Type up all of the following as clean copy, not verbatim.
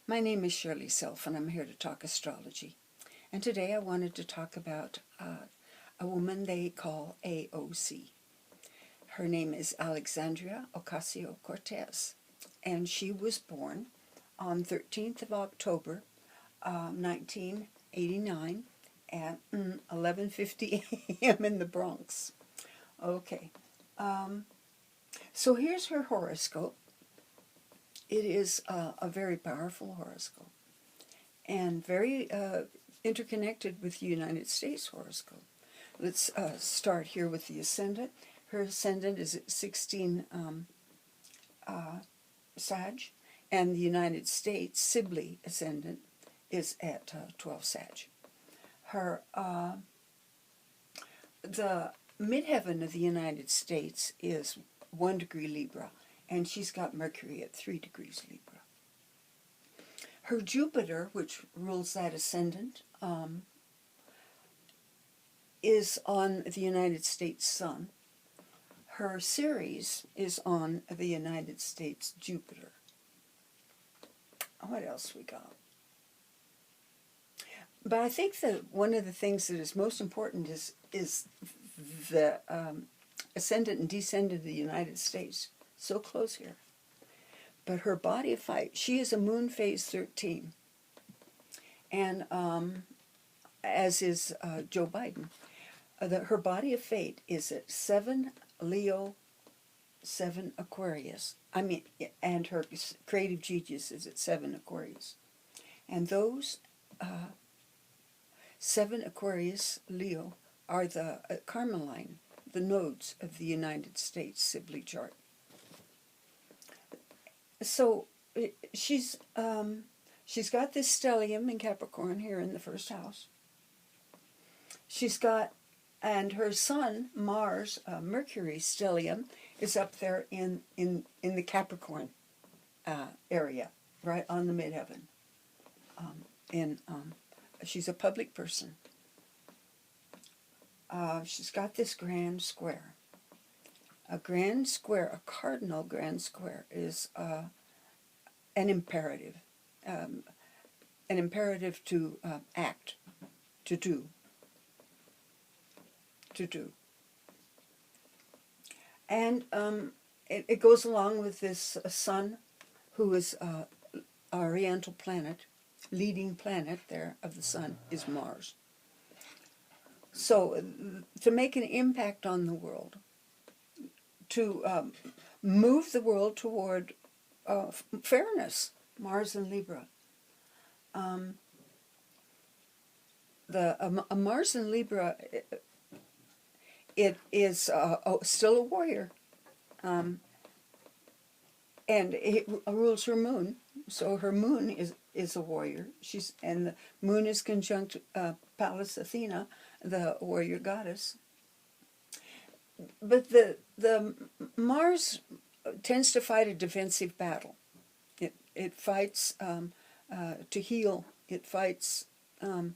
My name is Shirley Self, and I'm here to talk astrology. And today I wanted to talk about a woman they call AOC. Her name is Alexandria Ocasio Cortez, and she was born on 13th of October, 1989 at 11:50 a.m. in the Bronx. Okay, so here's her horoscope. It is a very powerful horoscope and very interconnected with the United States horoscope. Let's start here with the ascendant. Her ascendant is at 16 Sag, and the United States Sibley ascendant is at 12 Sag. Her the midheaven of the United States is 1 degree Libra, and she's got Mercury at 3 degrees Libra. Her Jupiter, which rules that ascendant, is on the United States Sun. Her Ceres is on the United States Jupiter. What else we got? But I think that one of the things that is most important is the ascendant and descendant of the United States. So close here. But her body of fate, she is a moon phase 13. And as is Joe Biden. Her body of fate is at 7 Leo, 7 Aquarius. And her creative genius is at 7 Aquarius. And those 7 Aquarius, Leo, are the karma line, the nodes of the United States Sibley chart. So she's got this stellium in Capricorn here in the first house. She's got, and her sun, Mars, Mercury stellium is up there in the Capricorn area, right on the midheaven. She's a public person. She's got this grand square. A grand square, a cardinal grand square, is an imperative. An imperative to act, to do. And it goes along with this sun, who is oriental planet, leading planet there of the sun is Mars. So to make an impact on the world, to move the world toward fairness, Mars and Libra. Mars and Libra, it is still a warrior, and it rules her moon. So her moon is a warrior. And the moon is conjunct Pallas Athena, the warrior goddess. But the Mars tends to fight a defensive battle. It fights to heal. It fights to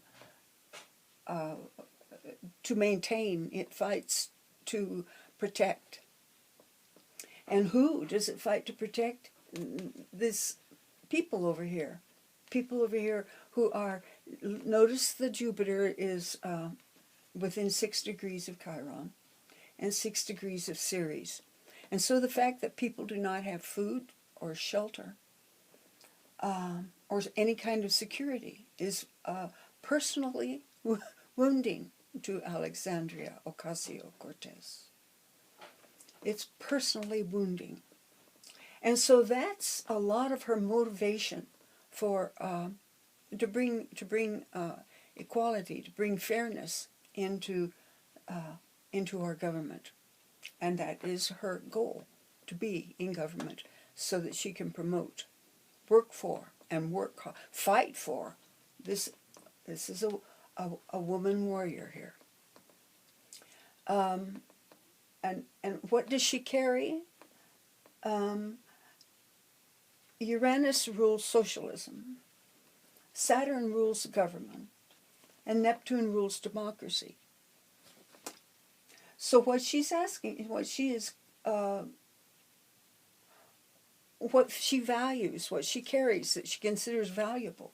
maintain. It fights to protect. And who does it fight to protect? This people over here. People over here who are, notice the Jupiter is within 6 degrees of Chiron and 6 degrees of Ceres. And so the fact that people do not have food or shelter or any kind of security is personally wounding to Alexandria Ocasio Cortez. It's personally wounding. And so that's a lot of her motivation for to bring equality, to bring fairness into our government. And that is her goal, to be in government so that she can promote, work for, and fight for. This is a woman warrior here. And what does she carry? Uranus rules socialism, Saturn rules government, and Neptune rules democracy. So what she's asking, what she is what she values, what she carries, that she considers valuable,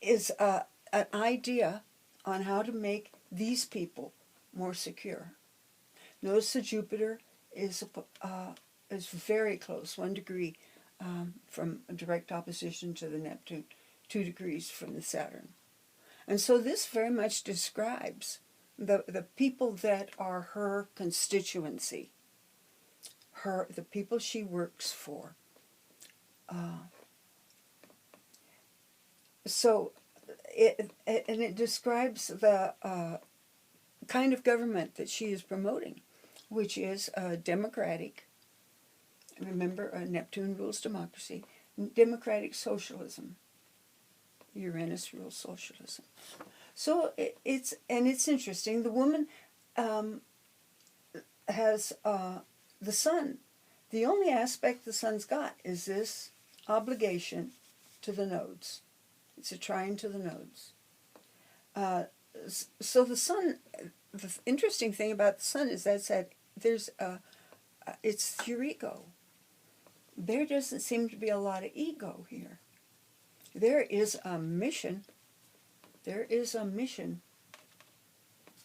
is an idea on how to make these people more secure. Notice the Jupiter is very close, 1 degree from a direct opposition to the Neptune, 2 degrees from the Saturn. And so this very much describes the people that are her constituency, the people she works for. And it describes the kind of government that she is promoting, which is democratic. Remember, Neptune rules democracy. Democratic socialism. Uranus rules socialism. So it's interesting. The woman has the sun. The only aspect the sun's got is this obligation to the nodes. It's a trine to the nodes. So the sun, the interesting thing about the sun is that it's your ego. There doesn't seem to be a lot of ego here. There is a mission. There is a mission.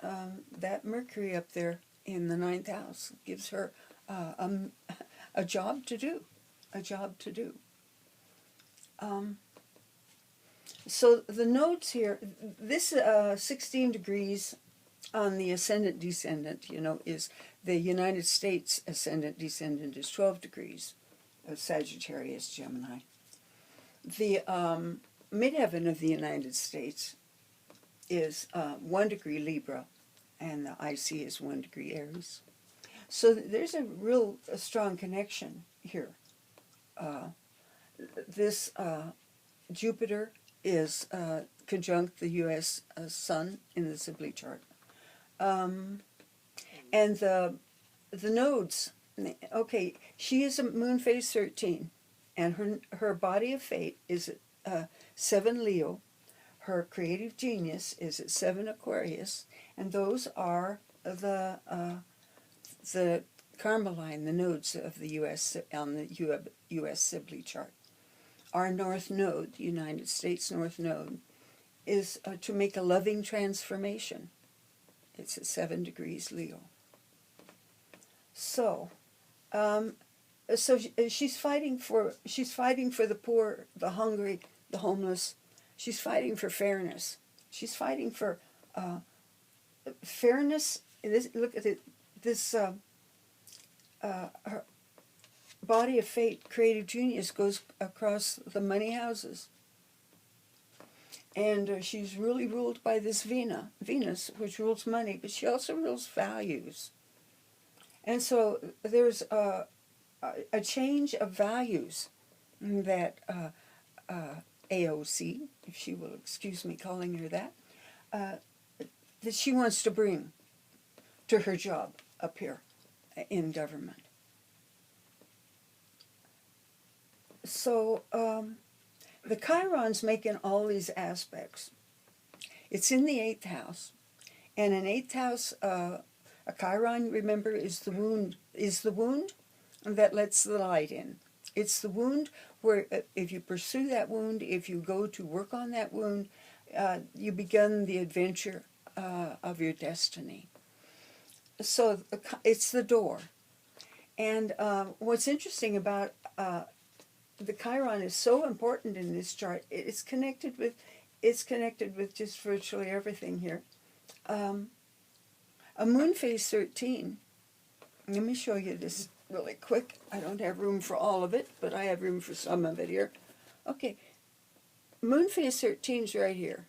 That Mercury up there in the 9th house gives her a job to do. A job to do. So the nodes here, this 16 degrees on the ascendant-descendant, is the United States ascendant-descendant is 12 degrees of Sagittarius, Gemini. The midheaven of the United States is 1 degree Libra, and the IC is 1 degree Aries. So there's a strong connection here. This Jupiter is conjunct the U.S. Sun in the Sibley chart. And the nodes, okay, she is a moon phase 13, and her body of fate is at 7 Leo. Her creative genius is at 7 Aquarius, and those are the karma line, the nodes of the U.S. on the U.S. Sibley chart. Our North Node, the United States North Node, is to make a loving transformation. It's at 7 degrees Leo. So, she's fighting for the poor, the hungry, the homeless. She's fighting for fairness. She's fighting for fairness. Look at it. This her body of fate, creative genius, goes across the money houses. And she's really ruled by this Venus, which rules money, but she also rules values. And so there's a change of values that AOC, if she will excuse me calling her that she wants to bring to her job up here in government. So the Chiron's making all these aspects. It's in the 8th house, and an 8th house, a Chiron, remember, is the wound that lets the light in. It's the wound where if you pursue that wound, if you go to work on that wound, you begin the adventure of your destiny. So it's the door. And what's interesting about the Chiron is so important in this chart. It's connected with just virtually everything here. A moon phase 13. Let me show you this really quick. I don't have room for all of it, but I have room for some of it here. Okay, moon phase 13 is right here.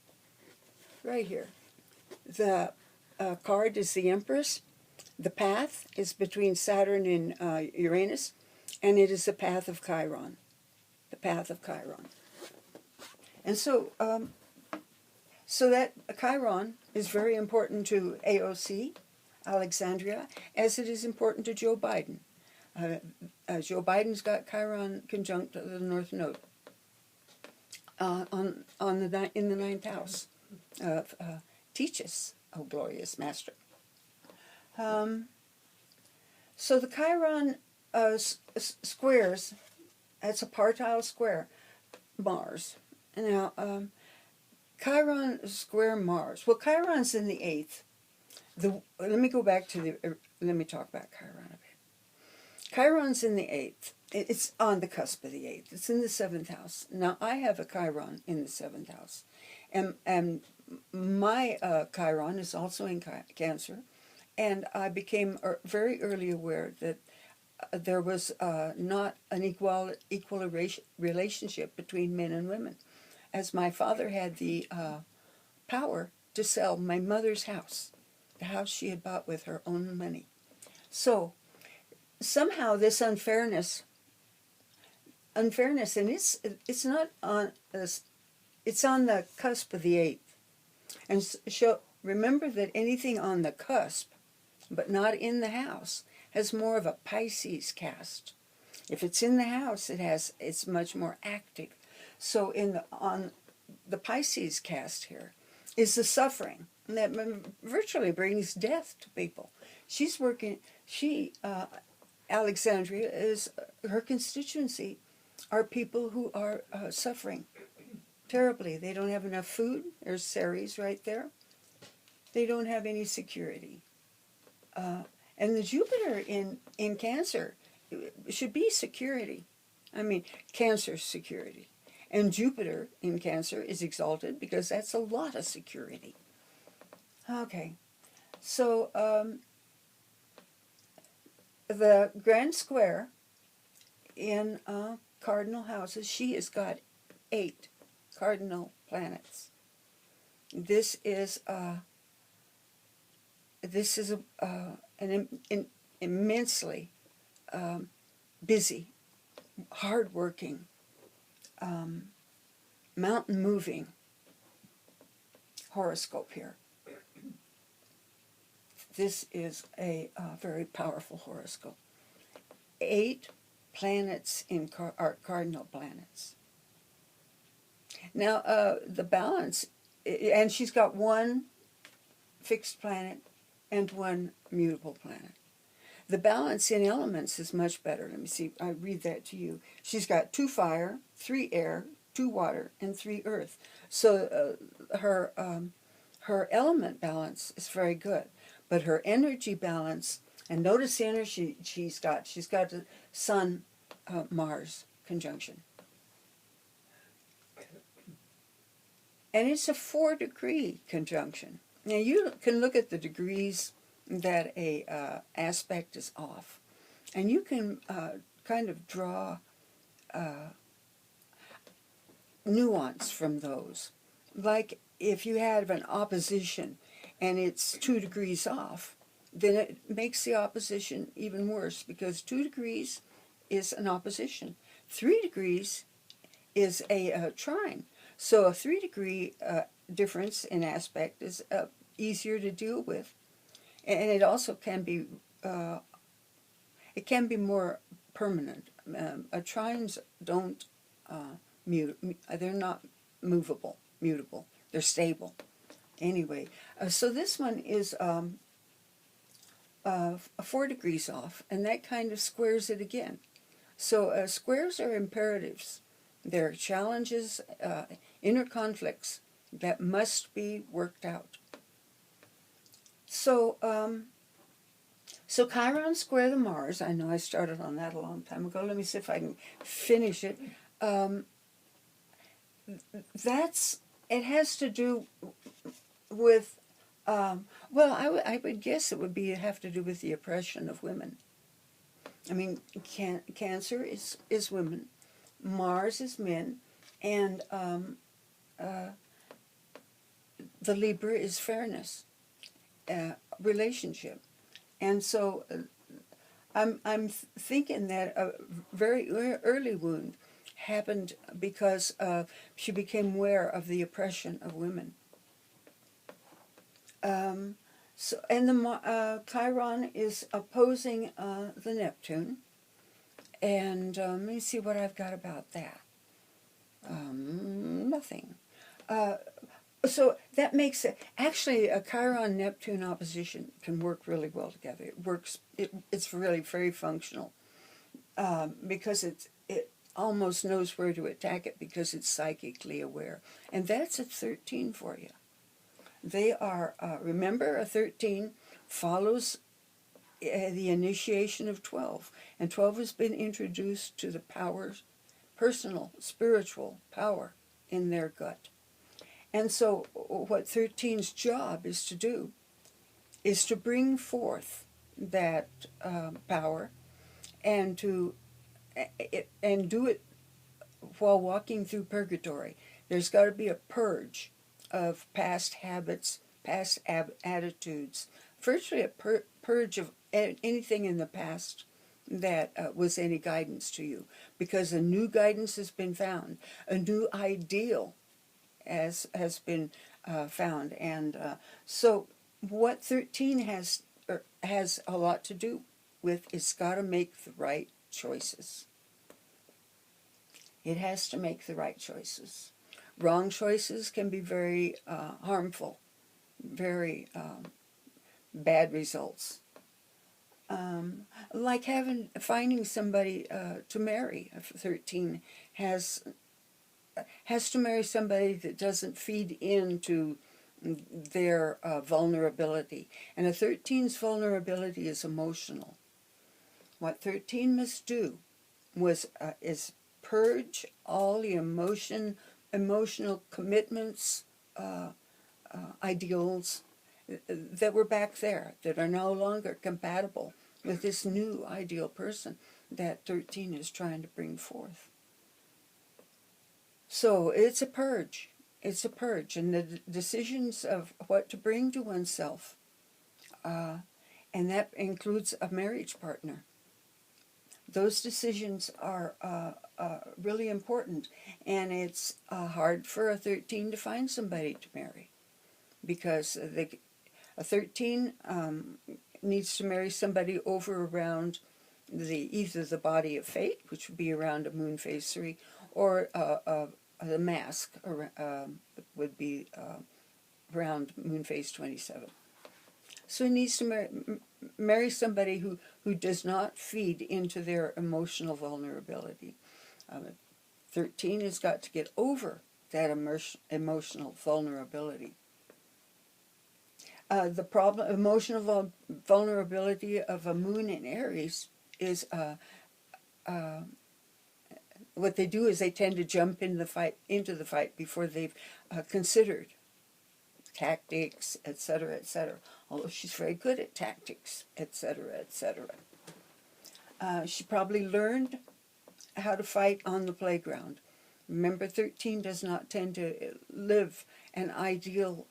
Right here. The card is the Empress. The path is between Saturn and Uranus, and it is the path of Chiron. The path of Chiron. And so, so that Chiron is very important to AOC, Alexandria, as it is important to Joe Biden. Joe Biden's got Chiron conjunct the North Node in the 9th house. Teach us, O glorious master. So the Chiron squares. It's a partile square, Mars. Now, Chiron square Mars. Well, Chiron's in the 8th. Let me go back to let me talk about Chiron a bit. Chiron's in the 8th. It's on the cusp of the 8th. It's in the 7th house. Now, I have a Chiron in the 7th house. And my Chiron is also in Cancer. And I became very early aware that there was not an equal relationship between men and women, as my father had the power to sell my mother's house, the house she had bought with her own money. So somehow this unfairness, and it's not on it's on the cusp of the 8th, and remember that anything on the cusp, but not in the house, has more of a Pisces cast. If it's in the house, it's much more active. So on the Pisces cast here is the suffering that virtually brings death to people. She's working. Alexandria is her constituency are people who are suffering terribly. They don't have enough food. There's Ceres right there. They don't have any security. And the Jupiter in Cancer should be security. I mean, Cancer's security. And Jupiter in Cancer is exalted because that's a lot of security. Okay. So the grand square in cardinal houses, she has got 8 cardinal planets. This is an immensely busy, hard-working, mountain-moving horoscope here. This is a very powerful horoscope. 8 planets are cardinal planets. Now, the balance, and she's got 1 fixed planet and 1 mutable planet. The balance in elements is much better. Let me see, I read that to you. She's got 2 fire, 3 air, 2 water, and 3 earth. So her element balance is very good. But her energy balance, and notice the energy she's got the Sun, Mars conjunction. And it's a 4-degree conjunction. Now you can look at the degrees that a aspect is off, and you can kind of draw nuance from those. Like if you have an opposition and it's 2 degrees off, then it makes the opposition even worse, because 2 degrees is an opposition. 3 degrees is a trine. So a 3-degree difference in aspect is easier to deal with. And it also can be more permanent. Trines don't they're not mutable. They're stable. Anyway, so this one is 4 degrees off, and that kind of squares it again. So squares are imperatives. They're challenges, inner conflicts that must be worked out. So, so Chiron square the Mars. I know I started on that a long time ago. Let me see if I can finish it. It has to do with, well, I would guess it would have to do with the oppression of women. I mean, Cancer is women, Mars is men, and the Libra is fairness, relationship. And so I'm thinking that a very early wound happened because she became aware of the oppression of women. So, and the Chiron is opposing the Neptune, and let me see what I've got about that. Nothing. So that makes it, actually a Chiron-Neptune opposition can work really well together. It's really very functional. because it almost knows where to attack it because it's psychically aware. And that's a 13 for you. They are, remember, a 13 follows the initiation of 12. And 12 has been introduced to the powers, personal, spiritual power in their gut. And so what 13's job is to do is to bring forth that power and to and do it while walking through purgatory. There's got to be a purge of past habits, past attitudes, virtually a purge of anything in the past that was any guidance to you, because a new guidance has been found, a new ideal has been found, and so what 13 has a lot to do with is got to make the right choices. It has to make the right choices. Wrong choices can be very harmful, very bad results. Like finding somebody to marry. 13 has to marry somebody that doesn't feed into their vulnerability. And a 13's vulnerability is emotional. What 13 must do is purge all the emotional commitments, ideals that were back there, that are no longer compatible with this new ideal person that 13 is trying to bring forth. So it's a purge. It's a purge, and the decisions of what to bring to oneself, and that includes a marriage partner. Those decisions are really important, and it's hard for a 13 to find somebody to marry, because a 13 needs to marry somebody over around either the body of fate, which would be around a moon phase 3, or the mask would be around moon phase 27. So he needs to marry somebody who does not feed into their emotional vulnerability. 13 has got to get over that emotional vulnerability. The problem, emotional vulnerability of a moon in Aries is what they do is they tend to jump into the fight before they've considered tactics, etc., etc. Although she's very good at tactics, etc., etc. She probably learned how to fight on the playground. Remember, 13 does not tend to live an ideal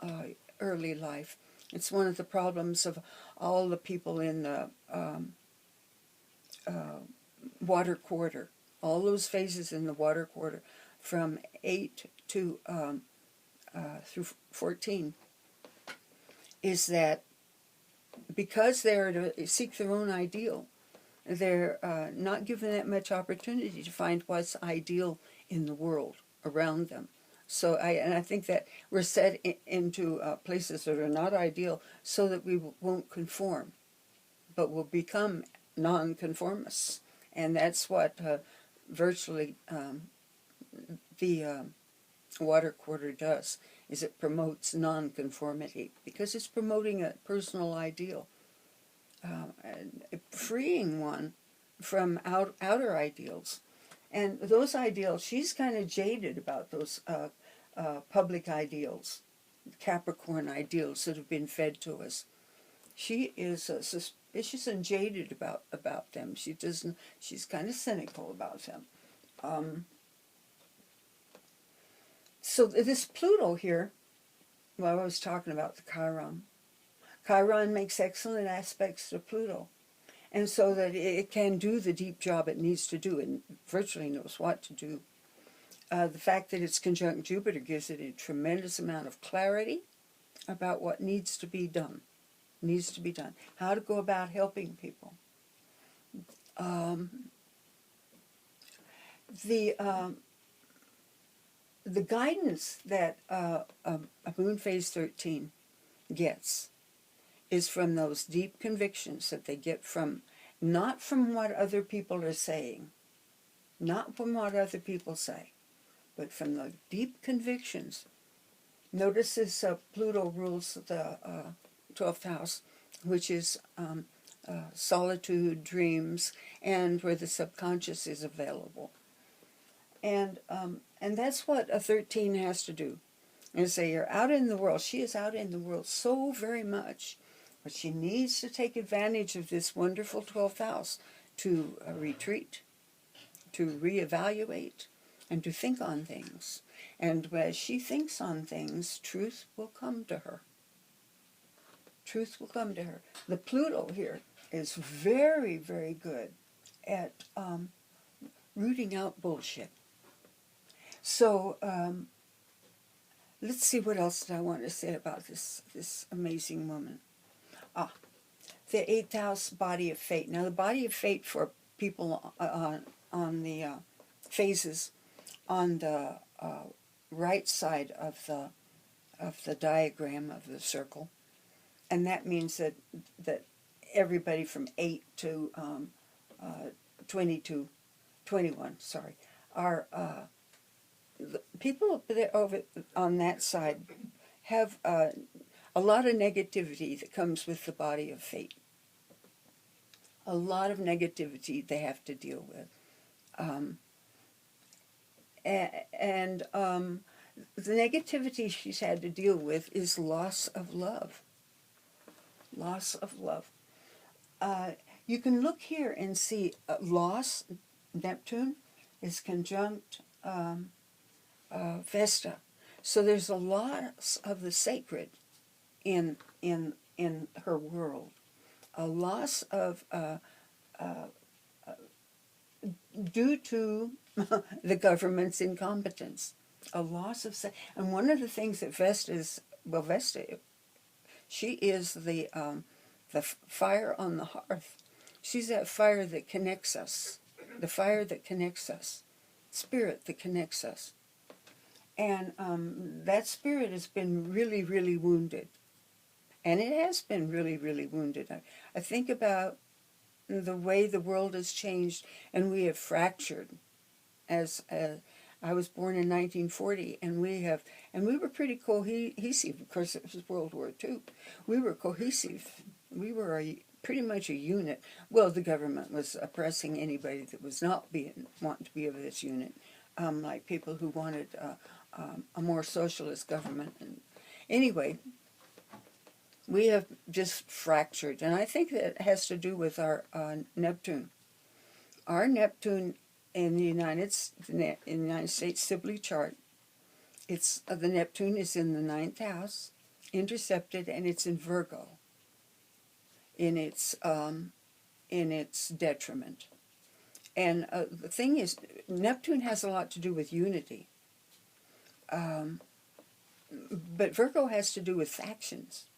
early life. It's one of the problems of all the people in the water quarter. All those phases in the water quarter, from 8 to through 14, is that because they're to seek their own ideal, they're not given that much opportunity to find what's ideal in the world around them. So I think that we're set into places that are not ideal so that we won't conform, but will become non-conformists. And that's what virtually the water quarter does, is it promotes non-conformity, because it's promoting a personal ideal, freeing one from outer ideals. And those ideals, she's kind of jaded about those public ideals, Capricorn ideals that have been fed to us. She is suspicious and jaded about them. She's kind of cynical about them. So this Pluto here, well, I was talking about the Chiron. Chiron makes excellent aspects to Pluto. And so that it can do the deep job it needs to do and virtually knows what to do. The fact that it's conjunct Jupiter gives it a tremendous amount of clarity about what needs to be done. How to go about helping people. The guidance that a moon phase 13 gets is from those deep convictions that they get from not from what other people are saying, not from what other people say, but from the deep convictions. Notice this Pluto rules the 12th house, which is solitude, dreams, and where the subconscious is available. And that's what a 13 has to do. And say you're out in the world. She is out in the world so very much, but she needs to take advantage of this wonderful 12th house to retreat, to reevaluate, and to think on things. And as she thinks on things, truth will come to her. Truth will come to her. The Pluto here is very, very good at rooting out bullshit. So let's see what else did I want to say about this amazing woman. The 8th house, body of fate. Now the body of fate for people on the phases on the right side of the diagram of the circle, and that means that everybody from 8 to 22, 21, sorry, are the people over on that side have a lot of negativity that comes with the body of fate. A lot of negativity they have to deal with. The negativity she's had to deal with is loss of love. Loss of love. You can look here and see loss. Neptune is conjunct Vesta. So there's a loss of the sacred in her world. A loss of due to the government's incompetence. A loss of, and one of the things that Vesta is, well, Vesta, she is the fire on the hearth. She's that fire that connects us, the fire that connects us, spirit that connects us. And that spirit has been really, really wounded. And it has been really, really wounded. I think about the way the world has changed, and we have fractured. As I was born in 1940, and we were pretty cohesive. Of course, it was World War II. We were cohesive. We were pretty much a unit. Well, the government was oppressing anybody that was not wanting to be of this unit, like people who wanted a more socialist government. And anyway, we have just fractured, and I think that has to do with our Neptune. Our Neptune in the United States Sibley chart, it's the Neptune is in the 9th house, intercepted, and it's in Virgo. In its detriment. And the thing is, Neptune has a lot to do with unity. But Virgo has to do with factions.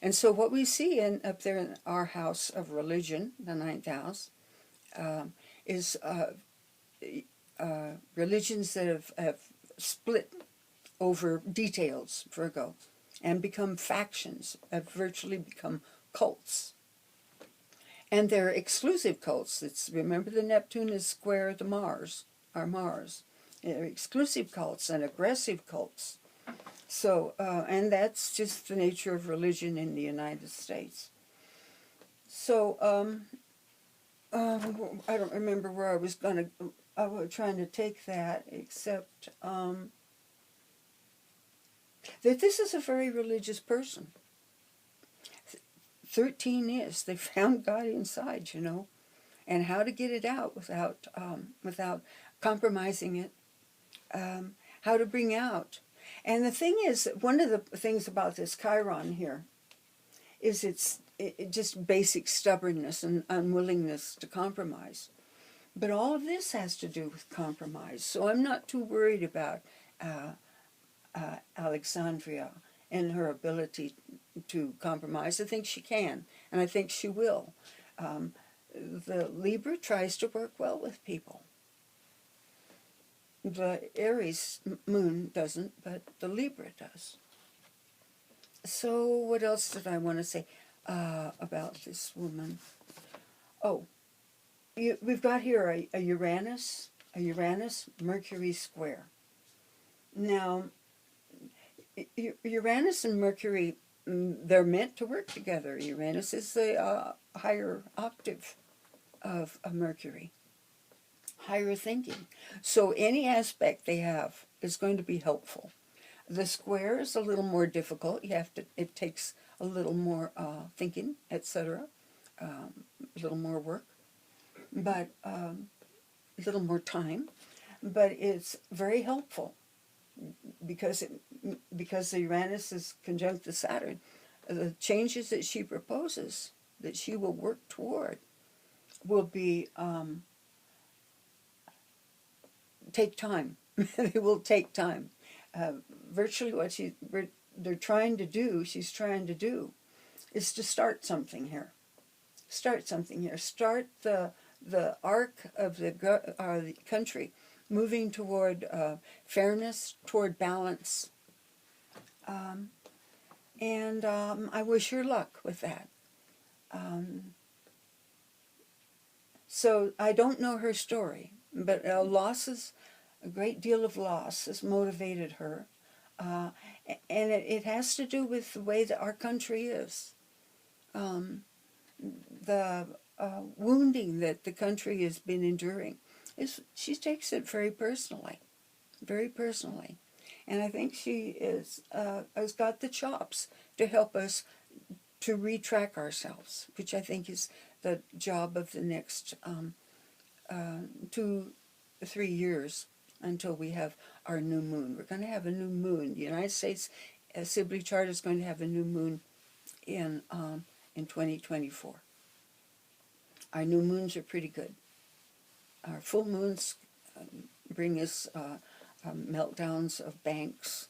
And so what we see up there in our house of religion, the 9th house, is religions that have split over details, Virgo, and become factions, have virtually become cults. And they're exclusive cults. Remember, the Neptune is square to Mars, our Mars. They're exclusive cults and aggressive cults. So, and that's just the nature of religion in the United States. So, I don't remember where I was trying to take that, except that this is a very religious person. 13 is, they found God inside, and how to get it out without compromising it, how to bring out. And the thing is, one of the things about this Chiron here is it's just basic stubbornness and unwillingness to compromise. But all of this has to do with compromise. So I'm not too worried about Alexandria and her ability to compromise. I think she can, and I think she will. The Libra tries to work well with people. The Aries moon doesn't, but the Libra does. So what else did I want to say about this woman? Oh, we've got here a Uranus-Mercury square. Now, Uranus and Mercury, they're meant to work together. Uranus is the higher octave of Mercury, higher thinking. So any aspect they have is going to be helpful. The square is a little more difficult. It takes a little more thinking, etc., a little more work, but a little more time. But it's very helpful because the Uranus is conjunct the Saturn. The changes that she proposes, that she will work toward, will be take time. They will take time. Virtually what she's trying to do, is to start something here. Start something here. Start the arc of the country moving toward fairness, toward balance. And I wish her luck with that. So I don't know her story, but a great deal of loss has motivated her. And it has to do with the way that our country is. The wounding that the country has been enduring, she takes it very personally. Very personally. And I think she has got the chops to help us to retrack ourselves, which I think is the job of the next 2-3 years until we have our new moon. We're going to have a new moon. The United States Sibley chart is going to have a new moon in 2024. Our new moons are pretty good. Our full moons bring us meltdowns of banks,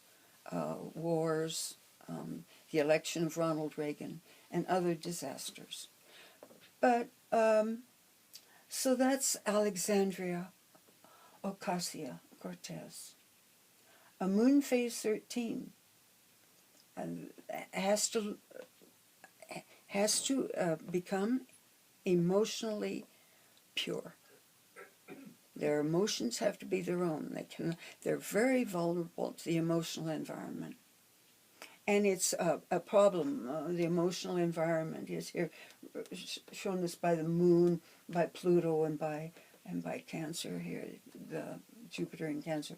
wars, the election of Ronald Reagan, and other disasters. But, so that's Alexandria Ocasio Cortez. A moon phase 13 has to become emotionally pure. Their emotions have to be their own. They're very vulnerable to the emotional environment. And it's a problem. The emotional environment is here shown us by the moon, by Pluto, and by Cancer here, the Jupiter in Cancer.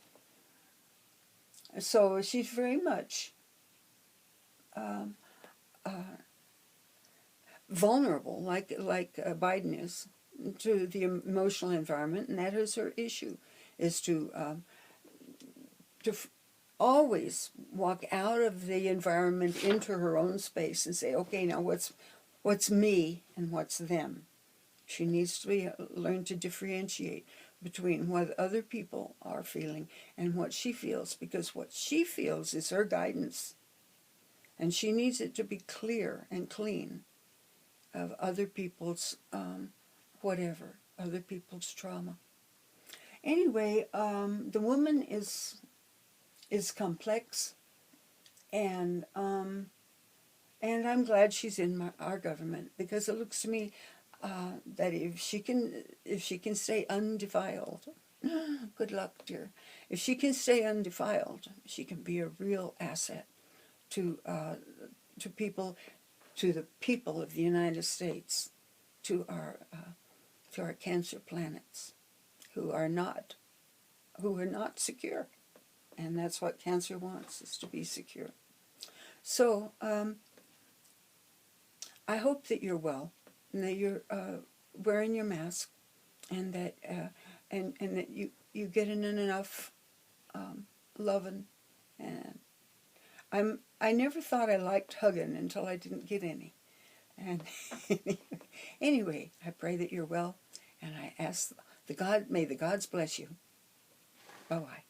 So she's very much vulnerable, like Biden is, to the emotional environment, and that is her issue, is to always walk out of the environment into her own space and say, okay, now what's me and what's them? She needs to learn to differentiate between what other people are feeling and what she feels, because what she feels is her guidance, and she needs it to be clear and clean of other people's whatever, other people's trauma. Anyway, the woman is complex, and I'm glad she's in our government, because it looks to me that if she can stay undefiled, good luck, dear. If she can stay undefiled, she can be a real asset to people, to the people of the United States, to our Cancer planets, who are not secure, and that's what Cancer wants, is to be secure. So I hope that you're well, and that you're wearing your mask, and that and that you get in enough loving. And I never thought I liked hugging until I didn't get any. And anyway, I pray that you're well, and I ask may the gods bless you. Bye-bye.